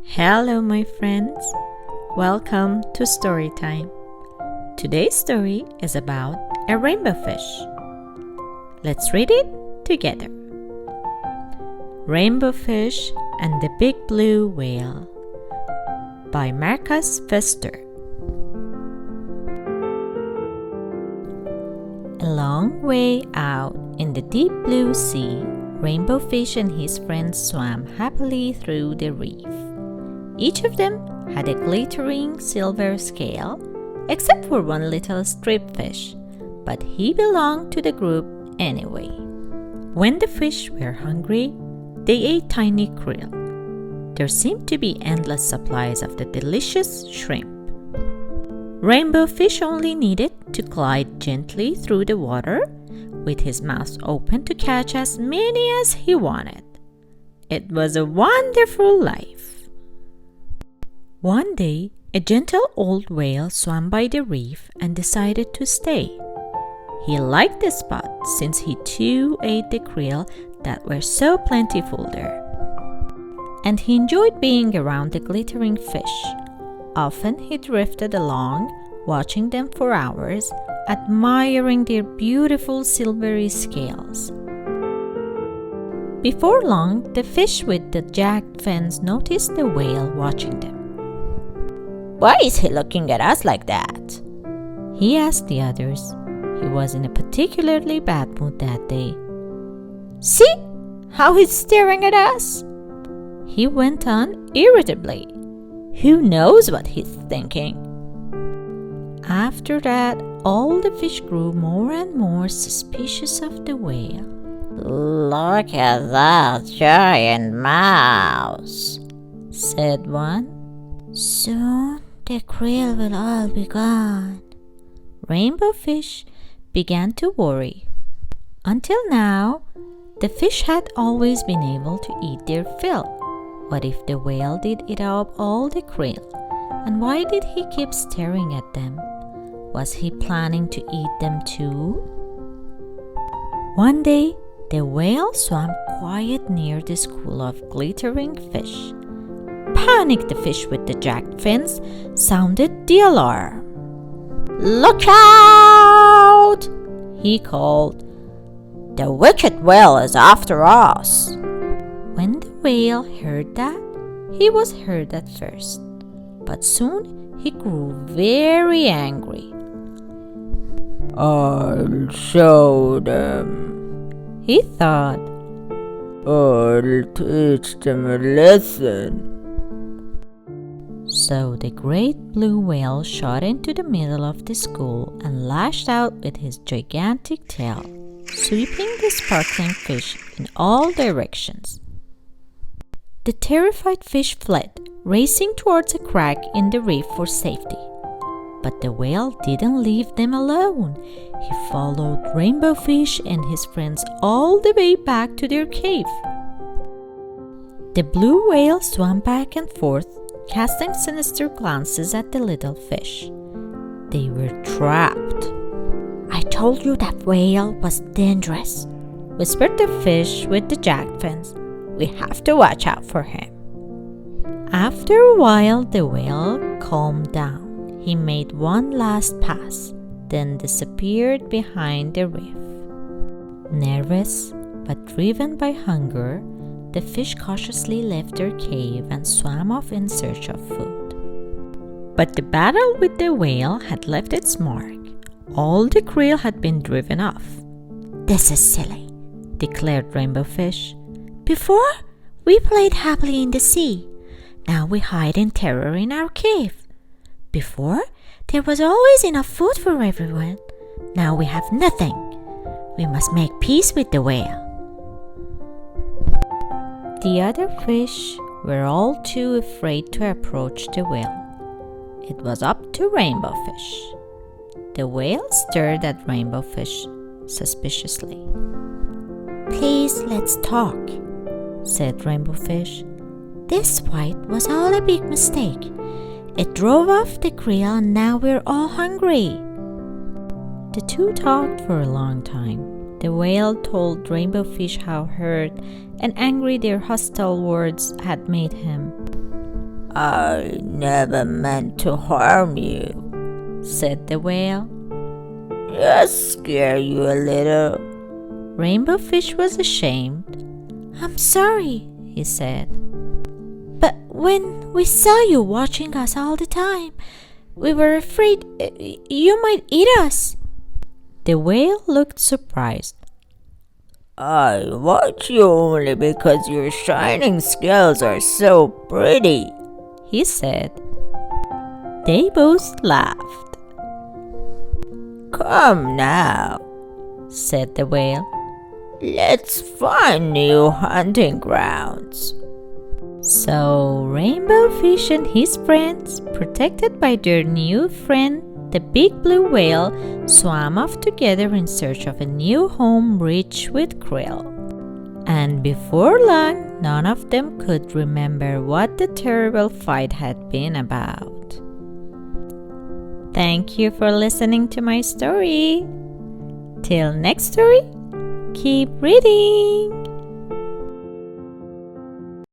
Hello, my friends. Welcome to story time. Today's story is about a rainbow fish. Let's read it together. Rainbow Fish and the Big Blue Whale by Marcus Pfister. A long way out in the deep blue sea, Rainbow Fish and his friends swam happily through the reef. Each of them had a glittering silver scale, except for one little striped fish, but he belonged to the group anyway. When the fish were hungry, they ate tiny krill. There seemed to be endless supplies of the delicious shrimp. Rainbow Fish only needed to glide gently through the water with his mouth open to catch as many as he wanted. It was a wonderful life. One day, a gentle old whale swam by the reef and decided to stay. He liked the spot since he too ate the krill that were so plentiful there. And he enjoyed being around the glittering fish. Often he drifted along, watching them for hours, admiring their beautiful silvery scales. Before long, the fish with the jagged fins noticed the whale watching them. "Why is he looking at us like that?" he asked the others. He was in a particularly bad mood that day. "See how he's staring at us?" he went on irritably. "Who knows what he's thinking?" After that, all the fish grew more and more suspicious of the whale. "Look at that giant mouse," said one. "Soon the krill will all be gone." Rainbow Fish began to worry. Until now, the fish had always been able to eat their fill. What if the whale did eat up all the krill? And why did he keep staring at them? Was he planning to eat them too? One day, the whale swam quiet near the school of glittering fish. Panic, the fish with the jagged fins, sounded the alarm. "Look out!" he called. "The wicked whale is after us." When the whale heard that, he was hurt at first, but soon he grew very angry. "I'll show them," he thought. "I'll teach them a lesson." So the great blue whale shot into the middle of the school and lashed out with his gigantic tail, sweeping the sparkling fish in all directions. The terrified fish fled, racing towards a crack in the reef for safety. But the whale didn't leave them alone. He followed Rainbow Fish and his friends all the way back to their cave. The blue whale swam back and forth, casting sinister glances at the little fish. They were trapped. "I told you that whale was dangerous," whispered the fish with the jagged fins. "We have to watch out for him." After a while, the whale calmed down. He made one last pass, then disappeared behind the reef. Nervous but driven by hunger, the fish cautiously left their cave and swam off in search of food. But the battle with the whale had left its mark. All the krill had been driven off. "This is silly," declared Rainbow Fish. "Before, we played happily in the sea. Now we hide in terror in our cave. Before, there was always enough food for everyone. Now we have nothing. We must make peace with the whale." The other fish were all too afraid to approach the whale. It was up to Rainbow Fish. The whale stared at Rainbow Fish suspiciously. "Please, let's talk," said Rainbow Fish. "This fight was all a big mistake. It drove off the krill and now we're all hungry." The two talked for a long time. The whale told Rainbow Fish how hurt and angry their hostile words had made him. "I never meant to harm you," said the whale. "Just scare you a little." Rainbow Fish was ashamed. "I'm sorry," he said. "But when we saw you watching us all the time, we were afraid you might eat us." The whale looked surprised. "I watch you only because your shining scales are so pretty," he said. They both laughed. "Come now," said the whale. "Let's find new hunting grounds." So Rainbow Fish and his friends, protected by their new friend, the big blue whale, swam off together in search of a new home rich with krill. And before long, none of them could remember what the terrible fight had been about. Thank you for listening to my story. Till next story, keep reading!